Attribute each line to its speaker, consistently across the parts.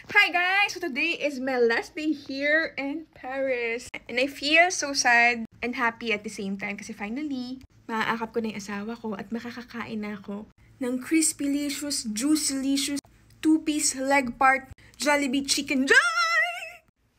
Speaker 1: Hi guys! So today is my last day here in Paris. And I feel so sad and happy at the same time kasi finally, maaakap ko na yung asawa ko at makakakain na ako ng crispy-licious, juicy-licious, 2-piece leg part Jollibee chicken joy!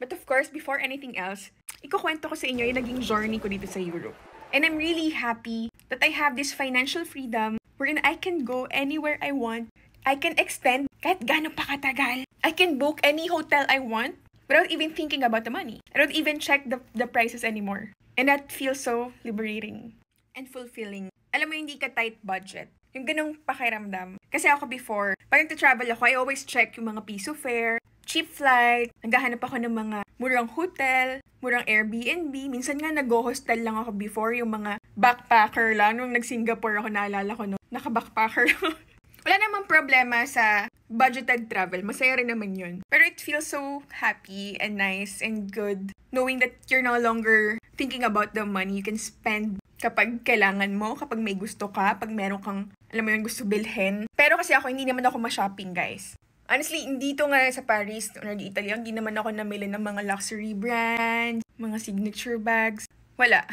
Speaker 1: But of course, before anything else, ikukwento ko sa inyo yung naging journey ko dito sa Europe. And I'm really happy that I have this financial freedom wherein I can go anywhere I want. I can extend kahit gaano pa katagal. I can book any hotel I want without even thinking about the money. I don't even check the prices anymore. And that feels so liberating and fulfilling. Alam mo, hindi ka tight budget. Yung ganong pakiramdam. Kasi ako before, pag nagta-travel ako, I always check yung mga piso fare, cheap flight, naghahanap ako ng mga murang hotel, murang Airbnb. Minsan nga nag-hostel lang ako before, yung mga backpacker lang. Nung nag-Singapore ako, naalala ko, no, naka-backpacker lang. Wala namang problema sa budgeted travel. Masaya rin naman yun. Pero it feels so happy and nice and good knowing that you're no longer thinking about the money you can spend kapag kailangan mo, kapag may gusto ka, pag meron kang, alam mo yun, gusto bilhin. Pero kasi ako, hindi naman ako ma-shopping, guys. Honestly, dito nga sa Paris or di Italy, hindi naman ako namili ng mga luxury brands, mga signature bags. Wala.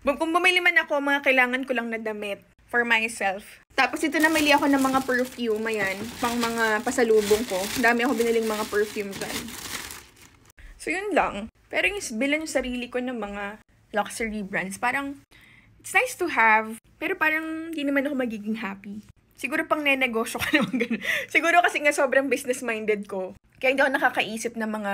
Speaker 1: Kung bumili man ako, mga kailangan ko lang na damit for myself. Tapos ito namili ako ng mga perfume, ayan, pang mga pasalubong ko. Dami ako biniling mga perfume dyan. So yun lang. Pero yung bilan yung sarili ko ng mga luxury brands, parang it's nice to have, pero parang hindi naman ako magiging happy. Siguro pang nenegosyo ka naman ganun. Siguro kasi nga sobrang business-minded ko. Kaya hindi ako nakakaisip ng mga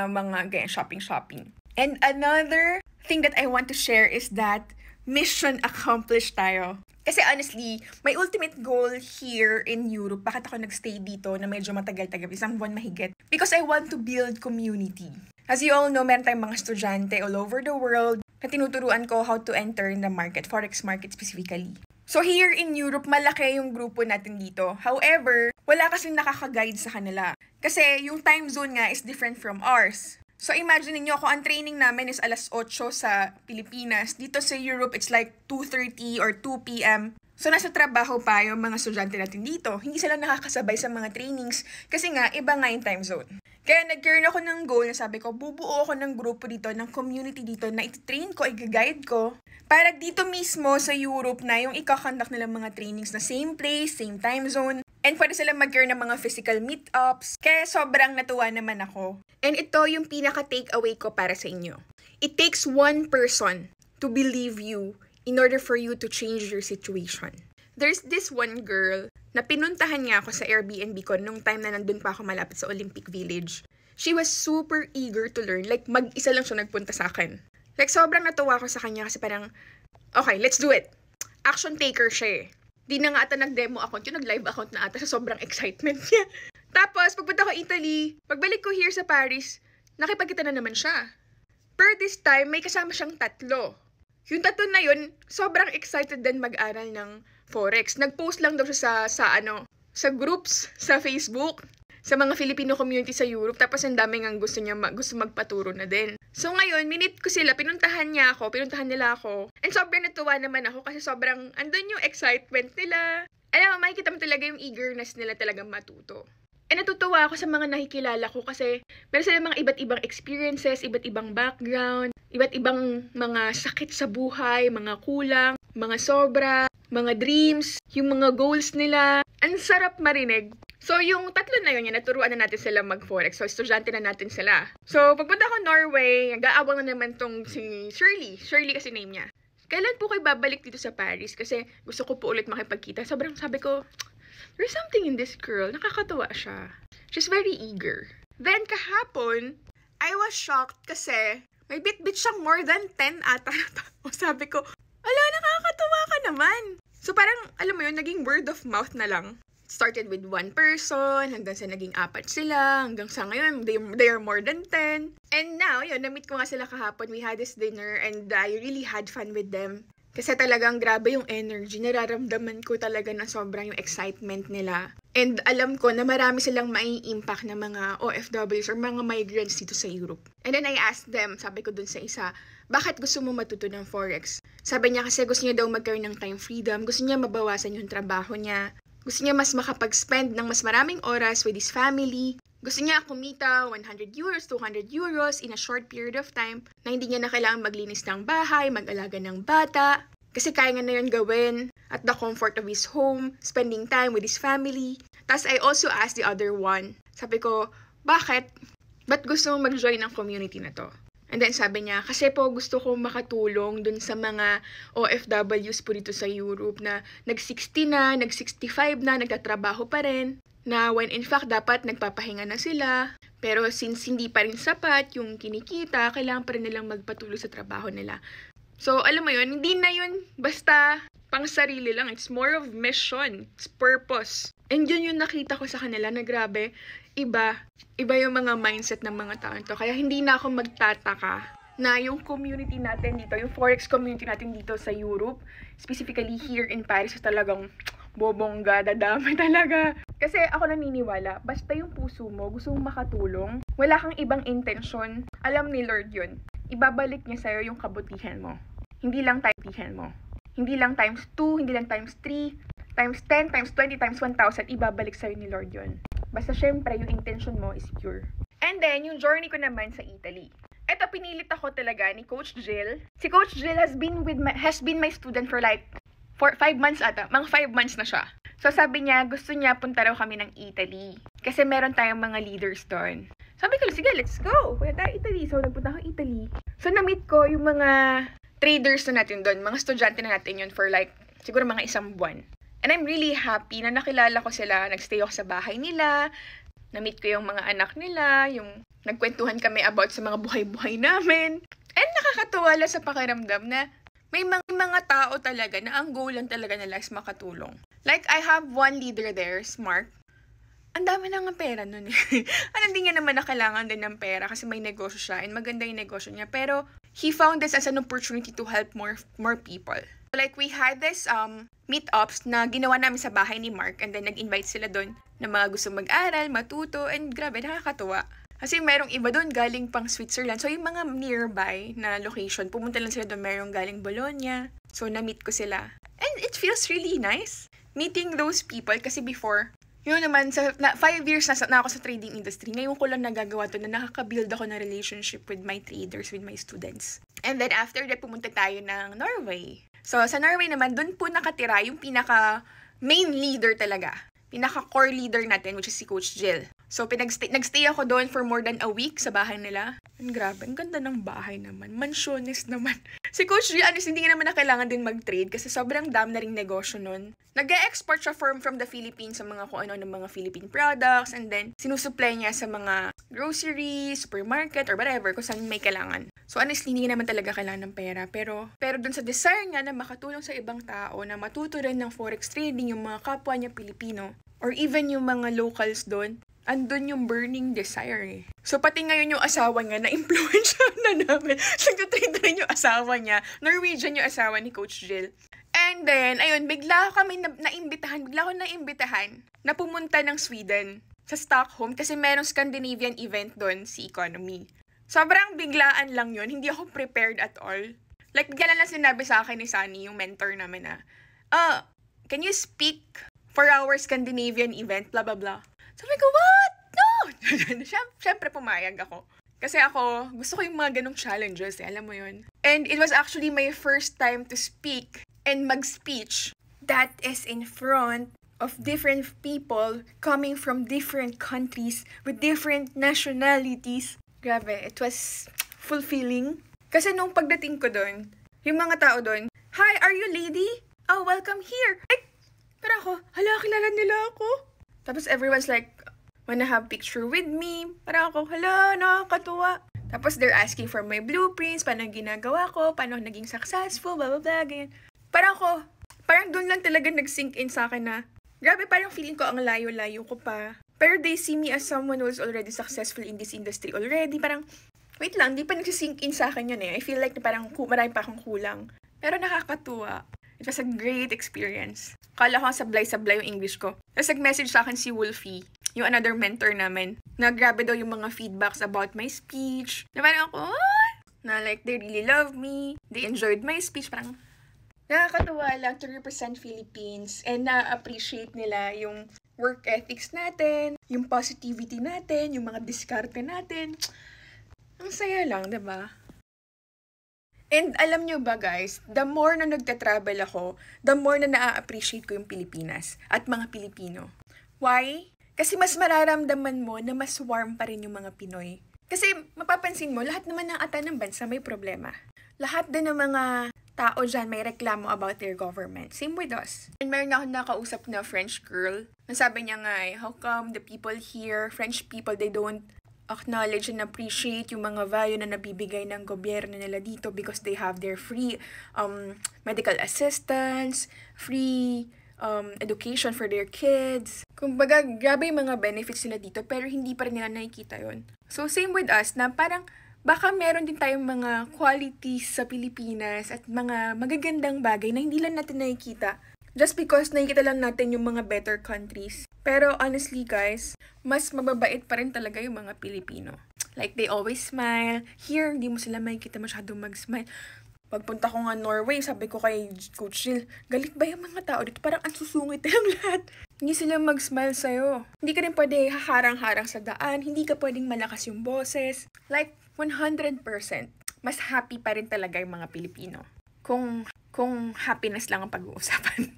Speaker 1: ganyan, shopping. And another thing that I want to share is that mission accomplished tayo. Kasi honestly, my ultimate goal here in Europe, bakit ako nagstay dito na medyo matagal-tagal, isang buwan mahigit? Because I want to build community. As you all know, meron tayong mga estudyante all over the world na tinuturuan ko how to enter in the market, forex market specifically. So here in Europe, malaki yung grupo natin dito. However, wala kasing nakaka-guide sa kanila. Kasi yung time zone nga is different from ours. So imagine niyo kung ang training namin is alas 8 sa Pilipinas, dito sa Europe it's like 2:30 or 2 p.m. So nasa trabaho pa yung mga estudyante natin dito. Hindi sila nakakasabay sa mga trainings kasi nga iba nga yung time zone. Kaya nag-career ako ng goal na sabi ko, bubuo ako ng grupo dito, ng community dito na iti-train ko, i-guide ko. Para dito mismo sa Europe na yung ikakonduct nilang mga trainings na same place, same time zone. And pwede silang mag-career ng mga physical meetups. Kaya sobrang natuwa naman ako. And ito yung pinaka-takeaway ko para sa inyo. It takes one person to believe you in order for you to change your situation. There's this one girl na pinuntahan niya ako sa Airbnb ko nung time na nandun pa ako malapit sa Olympic Village. She was super eager to learn. Like, mag-isa lang siya nagpunta sa akin. Like, sobrang natuwa ko sa kanya kasi parang, okay, let's do it. Action taker siya eh. Di na nga ata nag-demo account, yung nag-live account na ata sa sobrang excitement niya. Tapos, pagpunta ko Italy, pagbalik ko here sa Paris, nakipagkita na naman siya. Per this time, may kasama siyang 3. Yung 3 na yun, sobrang excited din mag-aral ng Forex. Nag-post lang daw siya sa groups, sa Facebook, sa mga Filipino community sa Europe. Tapos ang dami nga gusto magpaturo na din. So ngayon, minute ko sila, pinuntahan nila ako. And sobrang natuwa naman ako kasi sobrang, andun yung excitement nila. Alam mo, makikita mo talaga yung eagerness nila talagang matuto. And natutuwa ako sa mga nakikilala ko kasi meron sila mga iba't ibang experiences, iba't ibang background, iba't ibang mga sakit sa buhay, mga kulang, mga sobra, mga dreams, yung mga goals nila. Ang sarap marinig. So, yung 3 na yun, naturuan na natin sila mag-forex. So, estudyante na natin sila. So, pagpunta ko Norway, nag-aabang na naman tong si Shirley. Shirley kasi name niya. Kailan po kayo babalik dito sa Paris? Kasi gusto ko po ulit makipagkita. Sobrang sabi ko, there's something in this girl. Nakakatuwa siya. She's very eager. Then, kahapon, I was shocked kasi may bit-bit siyang more than 10 ata. Sabi ko, ala, nakakatuwa ka naman. So, parang, alam mo yun, naging word of mouth na lang. Started with 1 person, hanggang sa naging 4 sila, hanggang sa ngayon, they are more than 10. And now, yun, na-meet ko nga sila kahapon. We had this dinner and I really had fun with them. Kasi talagang grabe yung energy. Nararamdaman ko talaga na sobrang yung excitement nila. And alam ko na marami silang mai-impact na mga OFWs or mga migrants dito sa Europe. And then I asked them, sabi ko dun sa isa, bakit gusto mo matuto ng Forex? Sabi niya kasi gusto niya daw magkaroon ng time freedom, gusto niya mabawasan yung trabaho niya, gusto niya mas makapag-spend ng mas maraming oras with his family, Gusto niya kumita 100 euros, 200 euros in a short period of time na hindi niya na kailangan maglinis ng bahay, mag-alaga ng bata. Kasi kaya nga na yun gawin at the comfort of his home, spending time with his family. Tapos I also asked the other one. Sabi ko, bakit? Ba't gusto mong mag-join ng community na to? And then sabi niya, kasi po gusto ko makatulong dun sa mga OFWs po dito sa Europe na nag-60 na, nag-65 na, nagtatrabaho pa rin. Na when in fact dapat nagpapahinga na sila, pero since hindi pa rin sapat yung kinikita, kailangan pa rin nilang magpatuloy sa trabaho nila. So, alam mo yun, hindi na yun basta pang sarili lang. It's more of mission. It's purpose. And yun yung nakita ko sa kanila na grabe, iba yung mga mindset ng mga tao to. Kaya hindi na ako magtataka na yung community natin dito, yung Forex community natin dito sa Europe, specifically here in Paris, talagang bobongga, dadami talaga. Kasi ako naniniwala, basta yung puso mo, gusto mong makatulong, wala kang ibang intensyon, alam ni Lord yun. Ibabalik niya sa'yo yung kabutihan mo. Hindi lang Hindi lang times 2, hindi lang times 3, times 10, times 20, times 1,000, ibabalik sa'yo ni Lord yun. Basta syempre, yung intention mo is pure. And then, yung journey ko naman sa Italy. Eto, pinilit ako talaga ni Coach Jill. Si Coach Jill has been my student for like 5 months ata. Mga 5 months na siya. So sabi niya, gusto niya punta raw kami ng Italy. Kasi meron tayong mga leaders doon. Sabi ko, sige, let's go. Punta tayo Italy. So nagpunta ako Italy. So na-meet ko yung mga traders na natin doon. Mga estudyante na natin yun for like, siguro mga 1 buwan. And I'm really happy na nakilala ko sila. Nagstay ako sa bahay nila. Na-meet ko yung mga anak nila. Yung nagkwentuhan kami about sa mga buhay-buhay namin. And nakakatuwa lang sa pakiramdam na may mga tao talaga na ang goal lang talaga nila is makatulong. Like, I have one leader there, Mark. Ang dami na nga pera nun eh. Hindi niya naman na kailangan din ng pera kasi may negosyo siya and maganda yung negosyo niya. Pero, he found this as an opportunity to help more people. Like, we had this meetups na ginawa namin sa bahay ni Mark and then nag-invite sila doon na mga gusto mag-aral, matuto, and grabe, nakakatuwa. Kasi merong iba doon galing pang Switzerland. So, yung mga nearby na location, pumunta lang sila doon. Merong galing Bologna. So, na-meet ko sila. And it feels really nice meeting those people. Kasi before, yun naman, 5 years na ako sa trading industry. Ngayon ko lang nagagawa to na nakaka-build ako ng relationship with my traders, with my students. And then, after that, pumunta tayo ng Norway. So, sa Norway naman, doon po nakatira yung pinaka-main leader talaga. Pinaka-core leader natin, which is si Coach Jill. So, nagstay ako doon for more than a week sa bahay nila. And grabe, ang ganda ng bahay naman. Mansiones naman. Si Coach Jill, hindi nga naman na kailangan din mag-trade kasi sobrang dami na ring negosyo nun. Nag-e-export siya from the Philippines sa mga kung ano ng mga Philippine products and then sinusupply niya sa mga grocery, supermarket, or whatever kung saan may kailangan. So, honestly, hindi naman talaga kailangan ng pera. Pero dun sa desire niya na makatulong sa ibang tao, na matuto rin ng forex trading, yung mga kapwa niya Pilipino, or even yung mga locals doon, andun yung burning desire eh. So, pati ngayon yung asawa niya, na-influensya na namin. Nag-trade rin yung asawa niya. Norwegian yung asawa ni Coach Jill. And then, ayun, bigla ako naimbitahan na pumunta ng Sweden sa Stockholm kasi merong Scandinavian event doon, si Economy. Sobrang biglaan lang yun. Hindi ako prepared at all. Like, bigla lang sinabi sa akin ni Sunny, yung mentor namin na, can you speak for our Scandinavian event, blah, blah, blah. Sabi ko, what? No! Siyempre pumayag ako. Kasi ako, gusto ko yung mga ganong challenges eh, alam mo yun. And it was actually my first time to speak and mag-speech that is in front of different people coming from different countries with different nationalities. Grabe, it was fulfilling. Kasi nung pagdating ko doon, yung mga tao doon, "Hi, are you lady? Oh, welcome here." Ay, pero ako, hala, kilala nila ako. Tapos everyone's like, wanna have picture with me. Parang ako, hala, nakakatuwa. Tapos they're asking for my blueprints, paano ginagawa ko, paano naging successful, blah, blah, blah, ganyan. Parang doon lang talaga nag-sink in sa akin na, grabe, parang feeling ko ang layo-layo ko pa. Pero they see me as someone who is already successful in this industry already. Parang, wait lang, di pa nagsisink in sa akin yun eh. I feel like parang marami pa akong kulang. Pero nakakatuwa. It was a great experience. Kala ko sablay-sablay yung English ko. Tapos nag-message sa akin si Wolfie, yung another mentor namin, na grabe daw yung mga feedbacks about my speech. Na parang ako, na like, they really love me. They enjoyed my speech. Parang, nakakatuwa lang to represent Philippines and na-appreciate nila yung work ethics natin, yung positivity natin, yung mga diskarte natin. Ang saya lang, diba? And alam nyo ba guys, the more na nagta-travel ako, the more na na-appreciate ko yung Pilipinas at mga Pilipino. Why? Kasi mas mararamdaman mo na mas warm pa rin yung mga Pinoy. Kasi mapapansin mo, lahat naman ng ata ng bansa may problema. Lahat din ng mga tao dyan may reklamo about their government. Same with us. And meron ako nakausap na French girl. Nasabi niya nga how come the people here, French people, they don't acknowledge and appreciate yung mga value na nabibigay ng gobyerno nila dito because they have their free medical assistance, free education for their kids. Kumbaga, grabe yung mga benefits nila dito pero hindi pa rin nila nakikita yon. So, same with us na parang baka meron din tayong mga qualities sa Pilipinas at mga magagandang bagay na hindi lang natin nakikita. Just because nakikita lang natin yung mga better countries. Pero honestly guys, mas mababait pa rin talaga yung mga Pilipino. Like they always smile. Here, hindi mo sila makikita masyadong mag-smile. Pagpunta ko nga Norway, sabi ko kay Coach Jill, galit ba yung mga tao dito? Parang ang susungit yung lahat. Hindi sila mag-smile sa'yo. Hindi ka rin pwede haharang-harang sa daan. Hindi ka pwedeng malakas yung boses. Like 100%. Mas happy pa rin talaga yung mga Pilipino. Kung happiness lang ang pag-uusapan.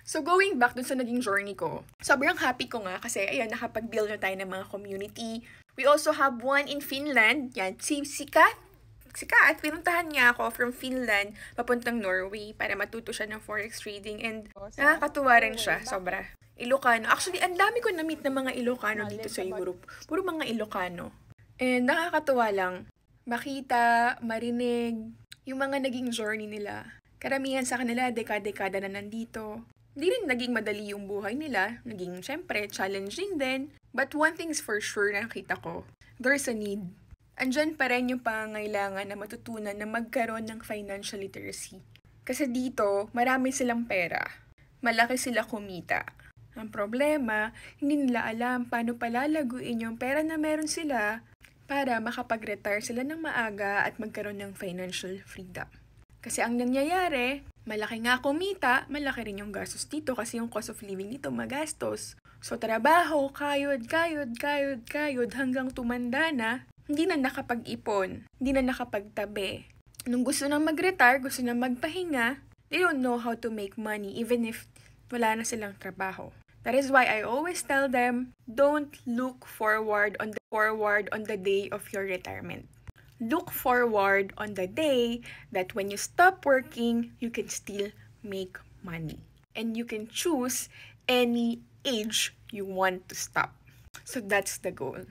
Speaker 1: So, going back dun sa naging journey ko, sobrang happy ko nga kasi, ayan, nakapag-build na tayo ng mga community. We also have one in Finland. Yan, si Kat, pinuntahan niya ako from Finland papuntang Norway para matuto siya ng forex trading and nakakatuwa rin siya, sobra. Ilocano. Actually, ang dami ko na-meet ng mga Ilocano dito sa Europe. Puro mga Ilocano. And nakakatuwa lang makita, marinig, yung mga naging journey nila. Karamihan sa kanila, dekada-dekada na nandito. Hindi rin naging madali yung buhay nila. Naging, syempre, challenging din. But one thing's for sure na nakita ko, there's a need. Andyan pa rin yung pangangailangan na matutunan na magkaroon ng financial literacy. Kasi dito, marami silang pera. Malaki sila kumita. Ang problema, hindi nila alam paano palalaguin yung pera na meron sila para makapag-retire sila ng maaga at magkaroon ng financial freedom. Kasi ang nangyayari, malaki nga kumita, malaki rin yung gastos dito kasi yung cost of living dito magastos. So trabaho, kayod hanggang tumanda na, hindi na nakapag-ipon, hindi na nakapagtabi. Nung gusto na mag-retire, gusto na magpahinga, they don't know how to make money even if wala na silang trabaho. That is why I always tell them, don't look forward on the day of your retirement. Look forward on the day that when you stop working, you can still make money. And you can choose any age you want to stop. So that's the goal.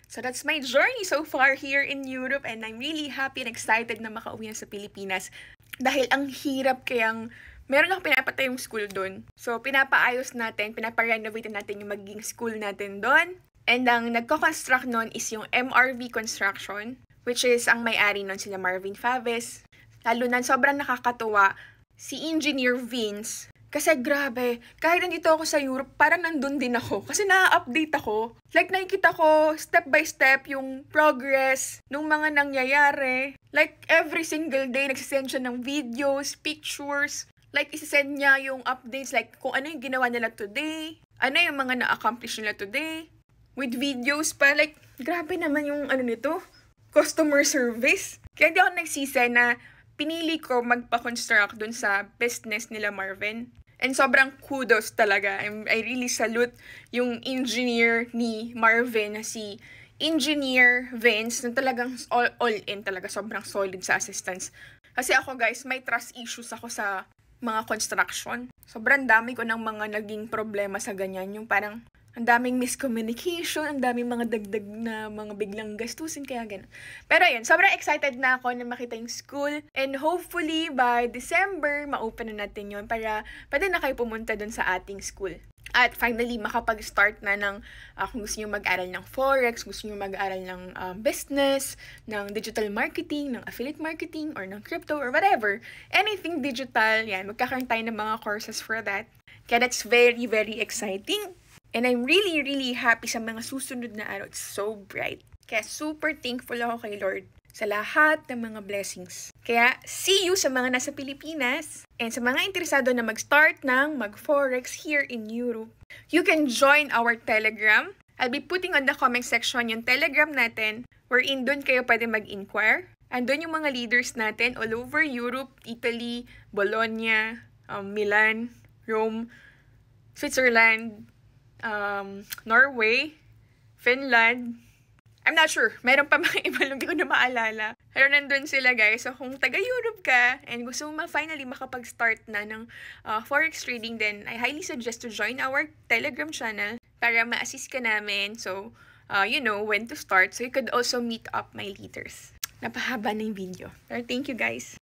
Speaker 1: So that's my journey so far here in Europe and I'm really happy and excited na makauwi na sa Pilipinas. Dahil ang hirap kayang meron ako pinapatay yung school doon. So pinapaayos natin, pinaparenovate natin yung magiging school natin doon. And ang nagko-construct nun is yung MRV Construction, which is ang may-ari nun sila Marvin Faves. Lalo na sobrang nakakatuwa si Engineer Vince. Kasi grabe, kahit nandito ako sa Europe, parang nandun din ako. Kasi na-update ako. Like nakikita ko step by step yung progress nung mga nangyayari. Like every single day, nagsisend siya ng videos, pictures. Like isisend niya yung updates, like kung ano yung ginawa nila today. Ano yung mga na-accomplish nila today. With videos pa, like grabe naman yung ano nito. Customer service. Kaya hindi ako nagsisi na pinili ko magpa-construct dun sa business nila Marvin. And sobrang kudos talaga. I really salute yung engineer ni Marvin, si Engineer Vince, na talagang all in talaga. Sobrang solid sa assistance. Kasi ako guys, may trust issues ako sa mga construction. Sobrang dami ko ng mga naging problema sa ganyan. Yung parang ang daming miscommunication, ang daming mga dagdag na mga biglang gastusin, kaya gano'n. Pero ayun, sobrang excited na ako na makita yung school. And hopefully, by December, ma-open na natin yun para pwede na kayo pumunta dun sa ating school. At finally, makapag-start na ng kung gusto nyo mag-aral ng Forex, gusto nyo mag-aral ng business, ng digital marketing, ng affiliate marketing, or ng crypto, or whatever. Anything digital, yan, magkakaroon tayo ng mga courses for that. Kaya that's very, very exciting. And I'm really, really happy sa mga susunod na araw. It's so bright. Kaya super thankful ako kay Lord sa lahat ng mga blessings. Kaya see you sa mga nasa Pilipinas and sa mga interesado na mag-start ng mag-forex here in Europe. You can join our Telegram. I'll be putting on the comment section yung Telegram natin wherein doon kayo pwede mag-inquire. Andun yung mga leaders natin all over Europe, Italy, Bologna, Milan, Rome, Switzerland, Norway, Finland. I'm not sure. Meron pa mga iba lang, hindi ko na maalala. Pero nandun sila guys. So kung taga-Europe ka and gusto mo finally makapag-start na ng forex trading, then I highly suggest to join our Telegram channel para ma-assist ka namin. So, you know when to start. So you could also meet up my leaders. Napahaba na yung video. Pero thank you guys.